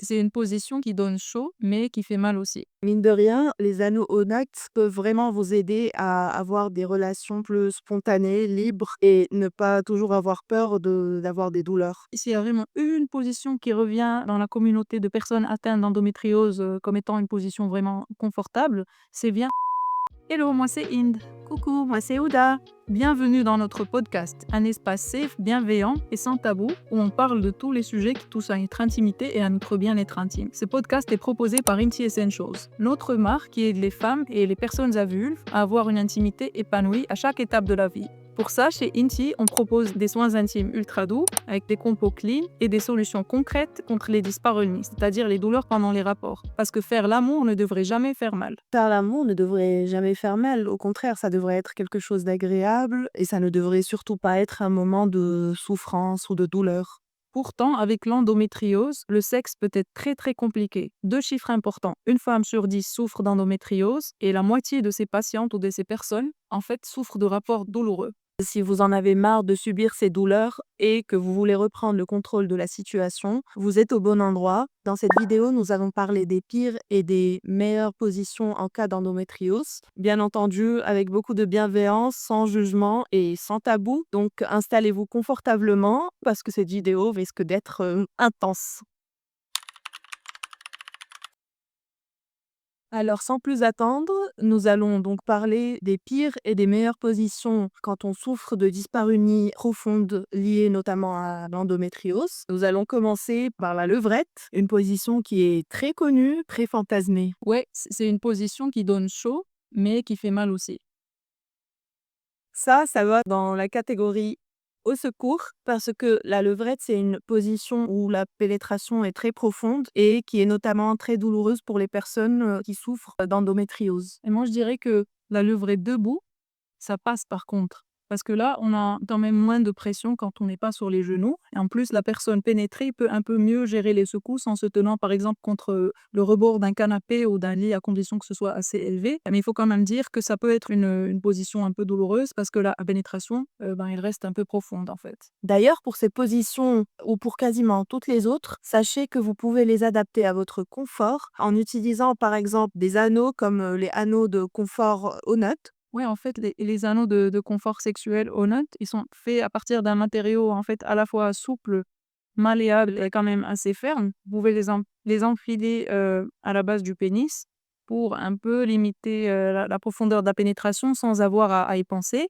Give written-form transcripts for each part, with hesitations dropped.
c'est une position qui donne chaud, mais qui fait mal aussi. Mine de rien, les anneaux Onax peuvent vraiment vous aider à avoir des relations plus spontanées, libres et ne pas toujours avoir peur d'avoir des douleurs. S'il y a vraiment une position qui revient dans la communauté de personnes atteintes d'endométriose comme étant une position vraiment confortable, c'est bien. Hello, moi c'est Inde. Coucou, moi c'est Ouda. Bienvenue dans notre podcast, un espace safe, bienveillant et sans tabou où on parle de tous les sujets qui touchent à notre intimité et à notre bien-être intime. Ce podcast est proposé par Inti Essentials, notre marque qui aide les femmes et les personnes à vulve à avoir une intimité épanouie à chaque étape de la vie. Pour ça, chez Inti, on propose des soins intimes ultra doux avec des compos clean et des solutions concrètes contre les dyspareunies, c'est-à-dire les douleurs pendant les rapports. Parce que faire l'amour ne devrait jamais faire mal. Faire l'amour ne devrait jamais faire mal, au contraire, ça devrait être quelque chose d'agréable et ça ne devrait surtout pas être un moment de souffrance ou de douleur. Pourtant, avec l'endométriose, le sexe peut être très compliqué. 2 chiffres importants. Une femme sur 10 souffre d'endométriose et la moitié de ces patientes ou de ces personnes, en fait, souffrent de rapports douloureux. Si vous en avez marre de subir ces douleurs et que vous voulez reprendre le contrôle de la situation, vous êtes au bon endroit. Dans cette vidéo, nous allons parler des pires et des meilleures positions en cas d'endométriose. Bien entendu, avec beaucoup de bienveillance, sans jugement et sans tabou. Donc, installez-vous confortablement parce que cette vidéo risque d'être intense. Alors, sans plus attendre, nous allons donc parler des pires et des meilleures positions quand on souffre de dyspareunie profonde liée notamment à l'endométriose. Nous allons commencer par la levrette, une position qui est très connue, très fantasmée. Ouais, c'est une position qui donne chaud, mais qui fait mal aussi. Ça va dans la catégorie au secours parce que la levrette, c'est une position où la pénétration est très profonde et qui est notamment très douloureuse pour les personnes qui souffrent d'endométriose. Et moi, je dirais que la levrette debout, ça passe par contre. Parce que là, on a quand même moins de pression quand on n'est pas sur les genoux. Et en plus, la personne pénétrée peut un peu mieux gérer les secousses en se tenant par exemple contre le rebord d'un canapé ou d'un lit à condition que ce soit assez élevé. Mais il faut quand même dire que ça peut être une position un peu douloureuse parce que la pénétration, elle reste un peu profonde en fait. D'ailleurs, pour ces positions ou pour quasiment toutes les autres, sachez que vous pouvez les adapter à votre confort en utilisant par exemple des anneaux comme les anneaux de confort Onut. Ouais, en fait, les anneaux de confort sexuel Onut, ils sont faits à partir d'un matériau en fait à la fois souple, malléable et quand même assez ferme. Vous pouvez les enfiler, à la base du pénis pour un peu limiter, la profondeur de la pénétration sans avoir à y penser.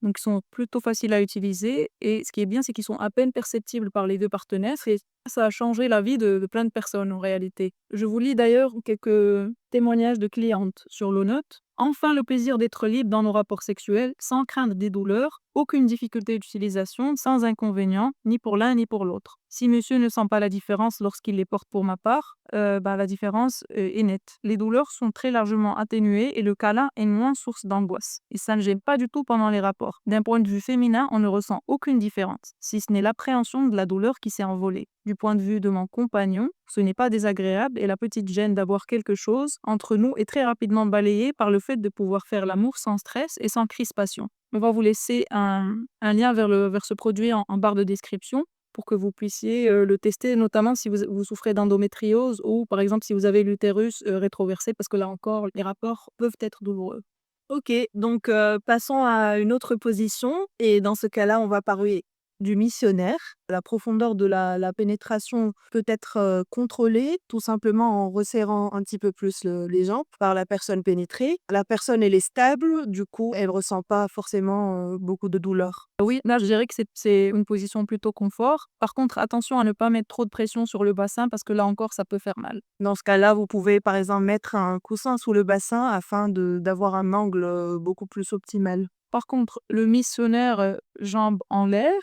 Donc ils sont plutôt faciles à utiliser et ce qui est bien, c'est qu'ils sont à peine perceptibles par les 2 partenaires et ça a changé la vie de plein de personnes en réalité. Je vous lis d'ailleurs quelques témoignages de clientes sur l'Onote. Enfin le plaisir d'être libre dans nos rapports sexuels, sans craindre des douleurs, aucune difficulté d'utilisation, sans inconvénient, ni pour l'un ni pour l'autre. Si monsieur ne sent pas la différence lorsqu'il les porte pour ma part, la différence est nette. Les douleurs sont très largement atténuées et le câlin est moins source d'angoisse. Et ça ne gêne pas du tout pendant les rapports. D'un point de vue féminin, on ne ressent aucune différence, si ce n'est l'appréhension de la douleur qui s'est envolée. Du point de vue de mon compagnon, ce n'est pas désagréable et la petite gêne d'avoir quelque chose entre nous est très rapidement balayée par le fait de pouvoir faire l'amour sans stress et sans crispation. On va vous laisser un lien vers ce produit en barre de description pour que vous puissiez le tester, notamment si vous souffrez d'endométriose ou par exemple si vous avez l'utérus rétroversé, parce que là encore, les rapports peuvent être douloureux. Ok, donc passons à une autre position et dans ce cas-là, on va parler du missionnaire. La profondeur de la pénétration peut être contrôlée tout simplement en resserrant un petit peu plus les jambes par la personne pénétrée. La personne, elle est stable, du coup, elle ne ressent pas forcément beaucoup de douleur. Oui, là, je dirais que c'est une position plutôt confort. Par contre, attention à ne pas mettre trop de pression sur le bassin parce que là encore, ça peut faire mal. Dans ce cas-là, vous pouvez par exemple mettre un coussin sous le bassin afin d'avoir un angle beaucoup plus optimal. Par contre, le missionnaire jambes en l'air,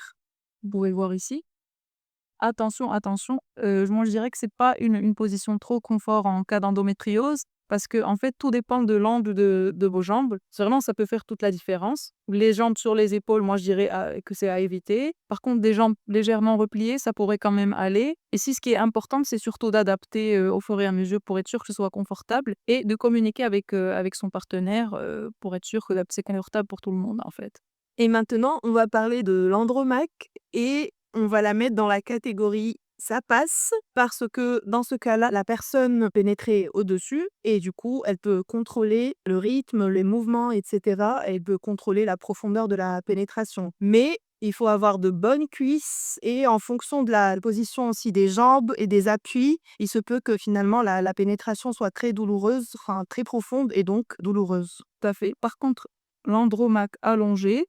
vous pouvez le voir ici. Attention, moi je dirais que c'est pas une position trop confort en cas d'endométriose parce que en fait, tout dépend de l'angle de vos jambes. C'est vraiment ça peut faire toute la différence. Les jambes sur les épaules, moi je dirais que c'est à éviter. Par contre, des jambes légèrement repliées, ça pourrait quand même aller. Et si ce qui est important, c'est surtout d'adapter, au fur et à mesure pour être sûr que ce soit confortable et de communiquer avec son partenaire, pour être sûr que c'est confortable pour tout le monde, en fait. Et maintenant, on va parler de l'andromaque et on va la mettre dans la catégorie Ça passe parce que dans ce cas-là, la personne pénétrée au-dessus et du coup, elle peut contrôler le rythme, les mouvements, et cetera. Elle peut contrôler la profondeur de la pénétration. Mais il faut avoir de bonnes cuisses et en fonction de la position aussi des jambes et des appuis, il se peut que finalement la pénétration soit très douloureuse, enfin très profonde et donc douloureuse. Tout à fait. Par contre, l'andromaque allongé,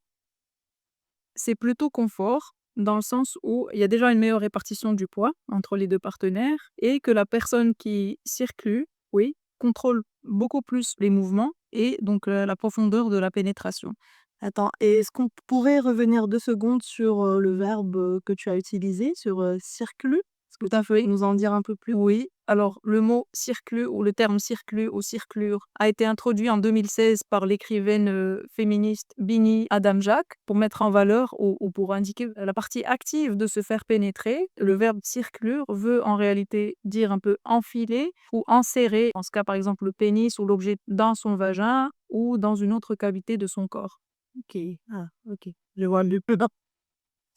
c'est plutôt confort dans le sens où il y a déjà une meilleure répartition du poids entre les 2 partenaires et que la personne qui circule, oui, contrôle beaucoup plus les mouvements et donc la profondeur de la pénétration. Attends, et est-ce qu'on pourrait revenir 2 secondes sur, le verbe, que tu as utilisé, sur, «circulu»? Est-ce que Tout tu à peux fait. nous en dire un peu plus? Oui, alors le mot circlu ou le terme circlu ou circlure a été introduit en 2016 par l'écrivaine féministe Bini Adamjak pour mettre en valeur ou pour indiquer la partie active de se faire pénétrer. Le verbe circlure veut en réalité dire un peu enfiler ou enserrer, en ce cas par exemple le pénis ou l'objet dans son vagin ou dans une autre cavité de son corps. OK. Ah, OK. Je vois mieux.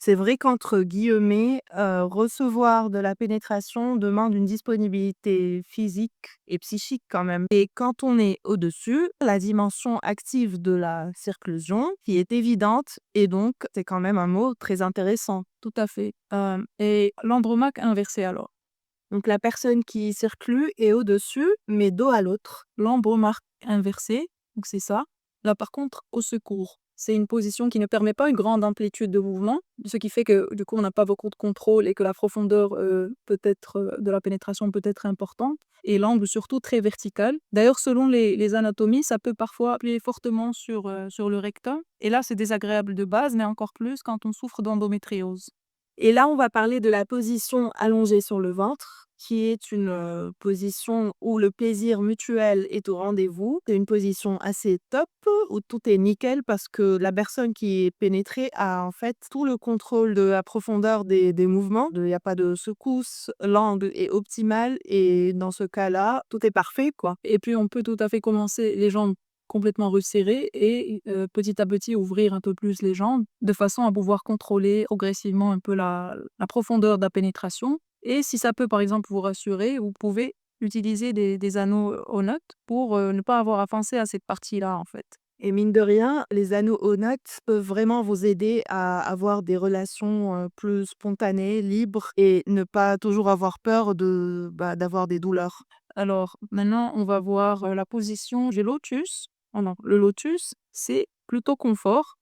C'est vrai qu'entre guillemets, recevoir de la pénétration demande une disponibilité physique et psychique quand même. Et quand on est au-dessus, la dimension active de la circlusion qui est évidente et donc c'est quand même un mot très intéressant. Tout à fait. Et l'andromaque inversé alors. Donc la personne qui circule est au-dessus, mais dos à l'autre. L'embremarque inversée, donc c'est ça. Là, par contre, au secours. C'est une position qui ne permet pas une grande amplitude de mouvement, ce qui fait que, du coup, on n'a pas beaucoup de contrôle et que la profondeur de la pénétration peut être importante et l'angle surtout très vertical. D'ailleurs, selon les anatomies, ça peut parfois appuyer fortement sur le rectum et là, c'est désagréable de base, mais encore plus quand on souffre d'endométriose. Et là, on va parler de la position allongée sur le ventre, qui est une, position où le plaisir mutuel est au rendez-vous. C'est une position assez top, où tout est nickel parce que la personne qui est pénétrée a, en fait, tout le contrôle de la profondeur des mouvements. Il y a pas de secousse, l'angle est optimal et dans ce cas-là, tout est parfait, quoi. Et puis, on peut tout à fait commencer les jambes complètement resserrées et petit à petit ouvrir un peu plus les jambes, de façon à pouvoir contrôler progressivement un peu la profondeur de la pénétration. Et si ça peut, par exemple, vous rassurer, vous pouvez utiliser des anneaux Onot pour ne pas avoir à penser à cette partie-là, en fait. Et mine de rien, les anneaux Onox peuvent vraiment vous aider à avoir des relations, plus spontanées, libres et ne pas toujours avoir peur d'avoir des douleurs. Alors, maintenant, on va voir la position du lotus. Oh non, le lotus, c'est plutôt confort.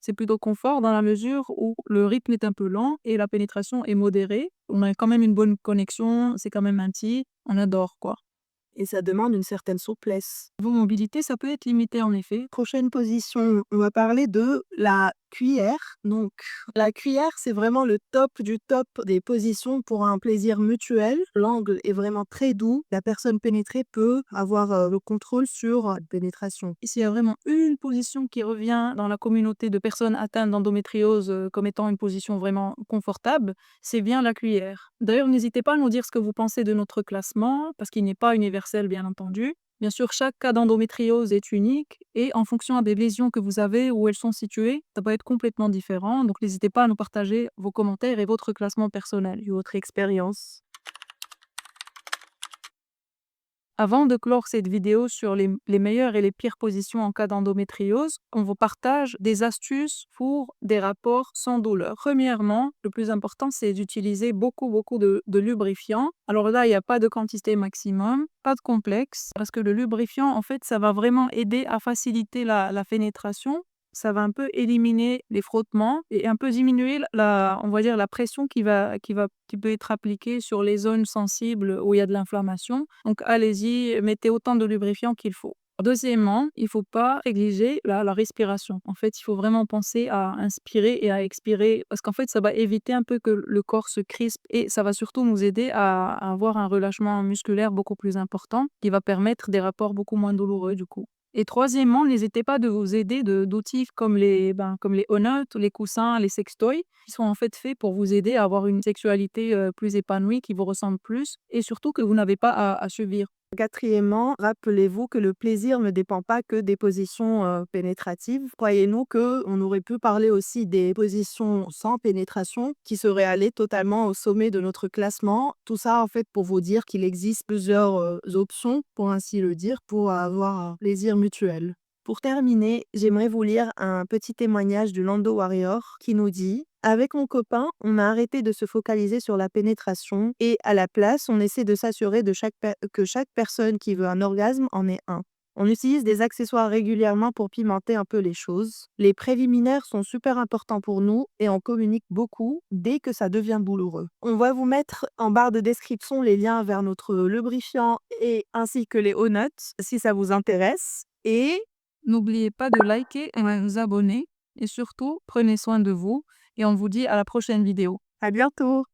C'est plutôt confort dans la mesure où le rythme est un peu lent et la pénétration est modérée. On a quand même une bonne connexion, c'est quand même intime, on adore quoi. Et ça demande une certaine souplesse. Vos mobilités, ça peut être limité en effet. Prochaine position, on va parler de la cuillère. Donc, la cuillère, c'est vraiment le top du top des positions pour un plaisir mutuel. L'angle est vraiment très doux. La personne pénétrée peut avoir le contrôle sur la pénétration. Ici, il y a vraiment une position qui revient dans la communauté de personnes atteintes d'endométriose comme étant une position vraiment confortable, c'est bien la cuillère. D'ailleurs, n'hésitez pas à nous dire ce que vous pensez de notre classement, parce qu'il n'est pas universel, bien entendu. Bien sûr, chaque cas d'endométriose est unique et en fonction des lésions que vous avez, où elles sont situées, ça peut être complètement différent. Donc, n'hésitez pas à nous partager vos commentaires et votre classement personnel. Et votre expérience. Avant de clore cette vidéo sur les meilleures et les pires positions en cas d'endométriose, on vous partage des astuces pour des rapports sans douleur. Premièrement, le plus important, c'est d'utiliser beaucoup de lubrifiant. Alors là, il n'y a pas de quantité maximum, pas de complexe, parce que le lubrifiant, en fait, ça va vraiment aider à faciliter la pénétration. Ça va un peu éliminer les frottements et un peu diminuer on va dire la pression qui peut être appliquée sur les zones sensibles où il y a de l'inflammation. Donc allez-y, mettez autant de lubrifiant qu'il faut. Deuxièmement, il ne faut pas négliger la respiration. En fait, il faut vraiment penser à inspirer et à expirer parce qu'en fait, ça va éviter un peu que le corps se crispe et ça va surtout nous aider à avoir un relâchement musculaire beaucoup plus important qui va permettre des rapports beaucoup moins douloureux du coup. Et troisièmement, n'hésitez pas de vous aider d'outils comme les Honot, les coussins, les sextoys, qui sont en fait faits pour vous aider à avoir une sexualité plus épanouie, qui vous ressemble plus, et surtout que vous n'avez pas à subir. Quatrièmement, rappelez-vous que le plaisir ne dépend pas que des positions pénétratives. Croyez-nous qu'on aurait pu parler aussi des positions sans pénétration qui seraient allées totalement au sommet de notre classement. Tout ça, en fait, pour vous dire qu'il existe plusieurs options, pour ainsi le dire, pour avoir un plaisir mutuel. Pour terminer, j'aimerais vous lire un petit témoignage du Lando Warrior qui nous dit: avec mon copain, on a arrêté de se focaliser sur la pénétration et à la place, on essaie de s'assurer que chaque personne qui veut un orgasme en ait un. On utilise des accessoires régulièrement pour pimenter un peu les choses. Les préliminaires sont super importants pour nous et on communique beaucoup dès que ça devient douloureux. On va vous mettre en barre de description les liens vers notre lubrifiant et ainsi que les hauts notes si ça vous intéresse. Et N'oubliez pas de liker et de vous abonner et surtout, prenez soin de vous et on vous dit à la prochaine vidéo. à bientôt!